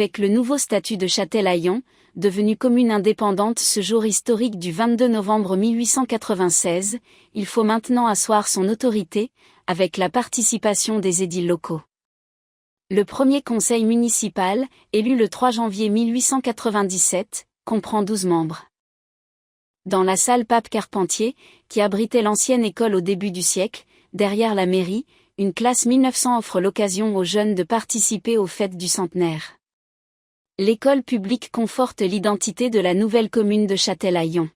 Avec le nouveau statut de Châtelaillon, devenue commune indépendante ce jour historique du 22 novembre 1896, il faut maintenant asseoir son autorité, avec la participation des édiles locaux. Le premier conseil municipal, élu le 3 janvier 1897, comprend 12 membres. Dans la salle Pape Carpentier, qui abritait l'ancienne école au début du siècle, derrière la mairie, une classe 1900 offre l'occasion aux jeunes de participer aux fêtes du centenaire. L'école publique conforte l'identité de la nouvelle commune de Châtelaillon.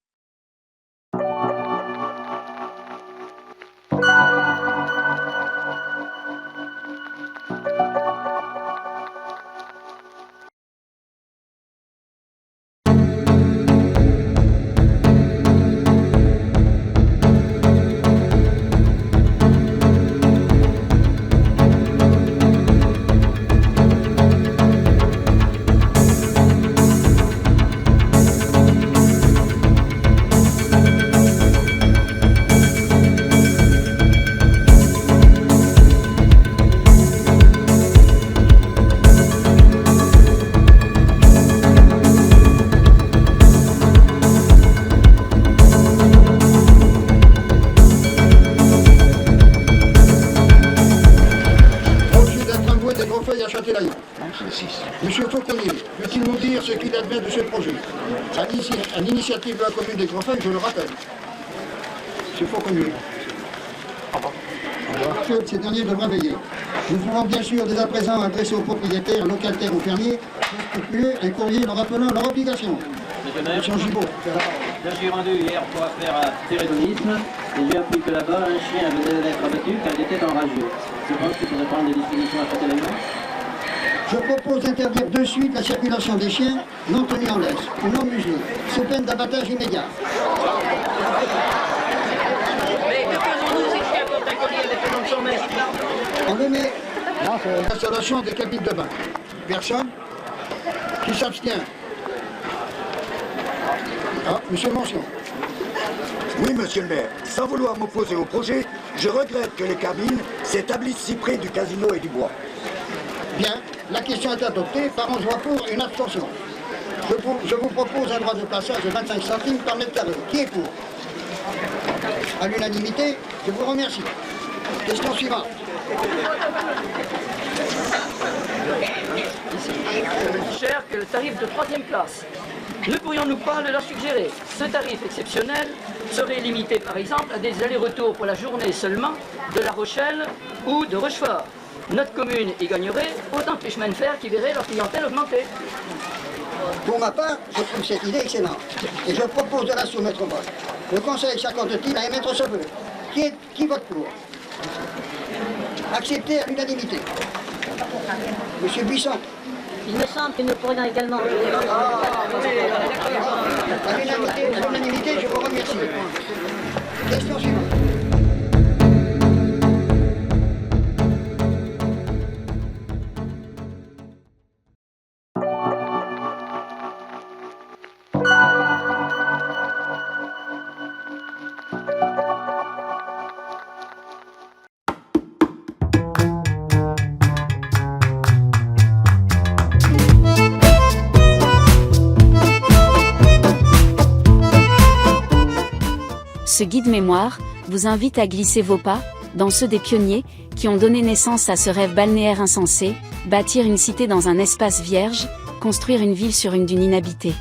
Monsieur Fauconnier, peut-il nous dire ce qu'il advient de ce projet? À l'initiative de la commune des Grands-Feuilles, je le rappelle. Monsieur Fauconnier. Monsieur, ces derniers devraient veiller. Nous pouvons bien sûr dès à présent adresser aux propriétaires, locataires ou fermiers, scrupuleux, un courrier leur rappelant leur obligation. Monsieur Gibault. Je suis rendu hier pour affaire à Thérédonisme et j'ai appris que là-bas, un chien venait d'être abattu car il était enragé. Je pense qu'il faudrait prendre des dispositions à Châtelaillon. Je propose d'interdire de suite la circulation des chiens non tenus en laisse ou non muselés, sous peine d'abattage immédiat. Mais que faisons-nous ces chiens portent un collier avec le nom de son maître? On le met à l'installation des cabines de bain. Personne qui s'abstient? Ah, monsieur Mention. Oui, monsieur le maire. Sans vouloir m'opposer au projet, je regrette que les cabines s'établissent si près du casino et du bois. Bien, la question est adoptée par 11 voix pour et une abstention. Je vous propose un droit de passage de 25 centimes par mètre carré. Qui est pour? À l'unanimité, je vous remercie. Question suivante. Cher que le tarif de 3e classe. Ne pourrions-nous pas le leur suggérer? Ce tarif exceptionnel serait limité par exemple à des allers-retours pour la journée seulement de La Rochelle ou de Rochefort. Notre commune y gagnerait autant que les chemins de fer qui verraient leur clientèle augmenter. Pour ma part, je trouve cette idée excellente et je propose de la soumettre au vote. Le Conseil s'accorde-t-il à émettre ce vœu? Qui vote pour? Accepté à l'unanimité. Monsieur Buisson. Il me semble que nous pourrions également... À l'unanimité, je vous remercie. Question suivante. Ce guide mémoire vous invite à glisser vos pas dans ceux des pionniers qui ont donné naissance à ce rêve balnéaire insensé, bâtir une cité dans un espace vierge, construire une ville sur une dune inhabitée.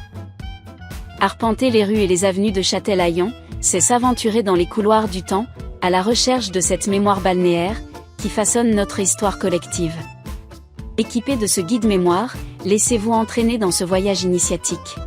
Arpenter les rues et les avenues de Châtelaillon, c'est s'aventurer dans les couloirs du temps, à la recherche de cette mémoire balnéaire qui façonne notre histoire collective. Équipé de ce guide mémoire, laissez-vous entraîner dans ce voyage initiatique.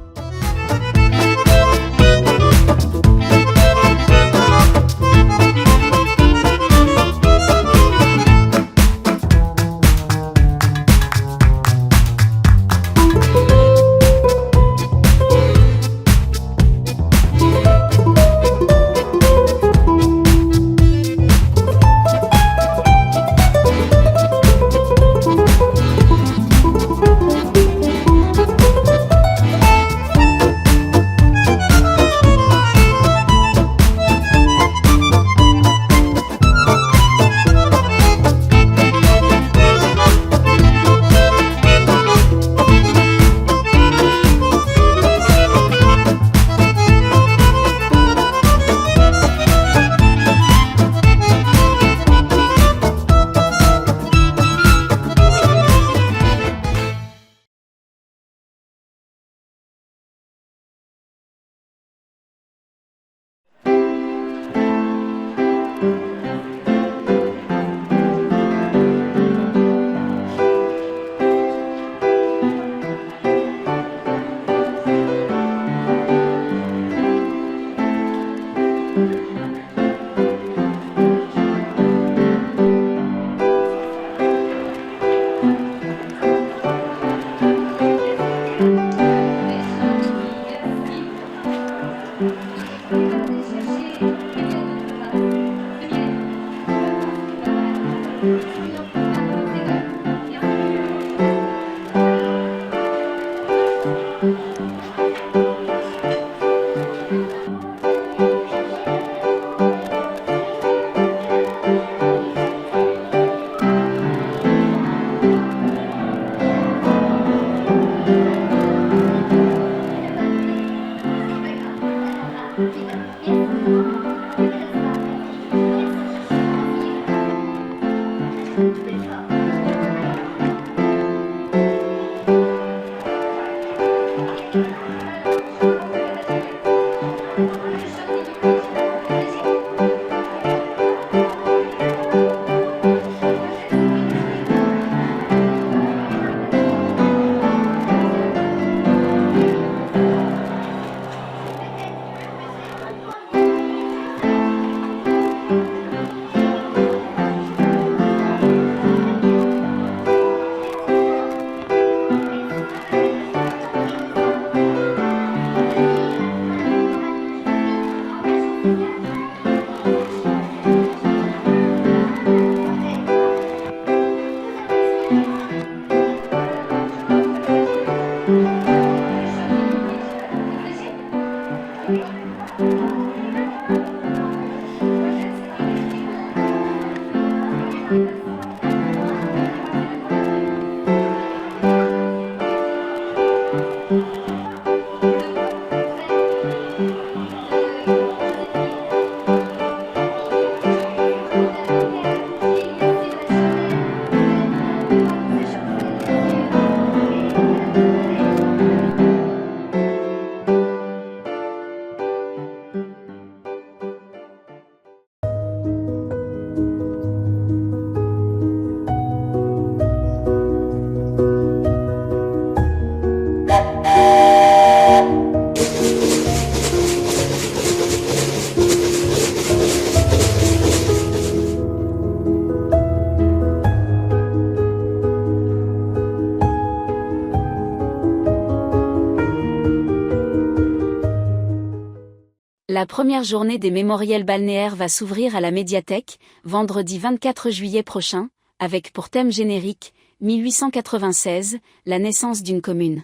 La première journée des mémoriels balnéaires va s'ouvrir à la médiathèque, vendredi 24 juillet prochain, avec pour thème générique, 1896, la naissance d'une commune.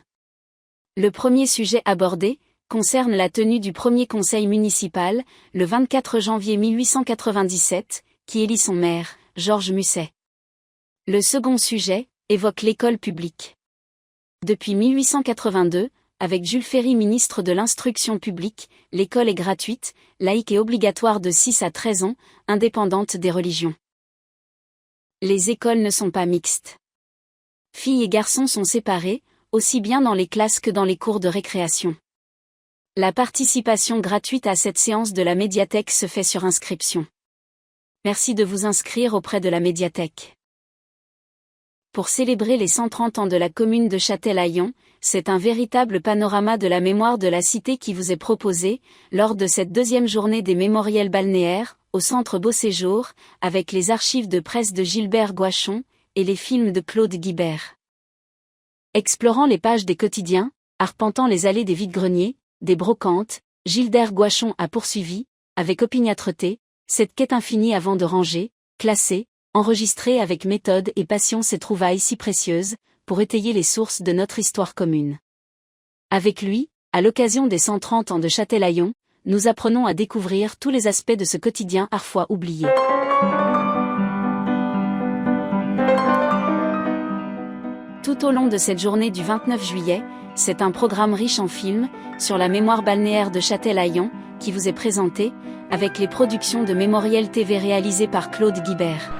Le premier sujet abordé concerne la tenue du premier conseil municipal, le 24 janvier 1897, qui élit son maire, Georges Musset. Le second sujet évoque l'école publique. Depuis 1882, avec Jules Ferry ministre de l'Instruction publique, l'école est gratuite, laïque et obligatoire de 6 à 13 ans, indépendante des religions. Les écoles ne sont pas mixtes. Filles et garçons sont séparés, aussi bien dans les classes que dans les cours de récréation. La participation gratuite à cette séance de la médiathèque se fait sur inscription. Merci de vous inscrire auprès de la médiathèque. Pour célébrer les 130 ans de la commune de Châtelaillon, c'est un véritable panorama de la mémoire de la cité qui vous est proposé, lors de cette deuxième journée des mémoriels balnéaires, au centre Beau Séjour, avec les archives de presse de Gilbert Gouachon, et les films de Claude Guibert. Explorant les pages des quotidiens, arpentant les allées des vide-greniers, des brocantes, Gilbert Gouachon a poursuivi, avec opiniâtreté, cette quête infinie avant de ranger, classer, enregistrer avec méthode et passion ces trouvailles si précieuses, pour étayer les sources de notre histoire commune. Avec lui, à l'occasion des 130 ans de Châtelaillon, nous apprenons à découvrir tous les aspects de ce quotidien parfois oublié. Tout au long de cette journée du 29 juillet, c'est un programme riche en films, sur la mémoire balnéaire de Châtelaillon, qui vous est présenté, avec les productions de Mémoriel TV réalisées par Claude Guibert.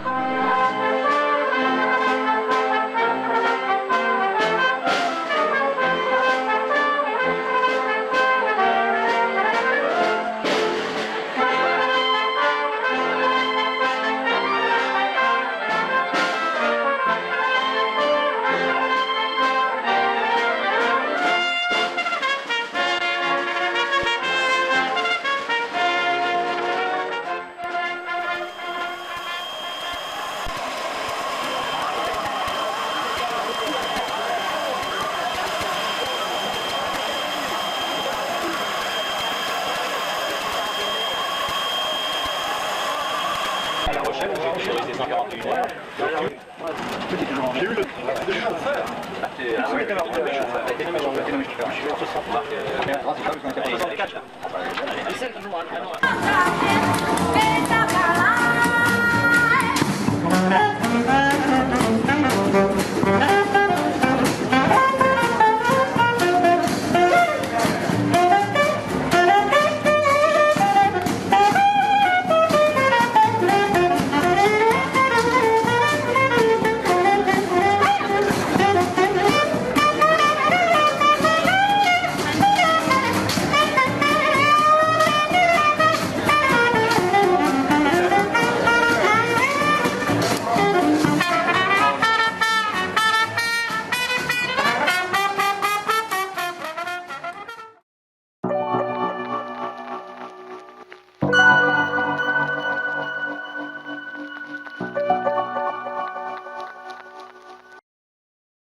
J'ai eu le chauffeur. Ah oui, t'es nommé chauffeur.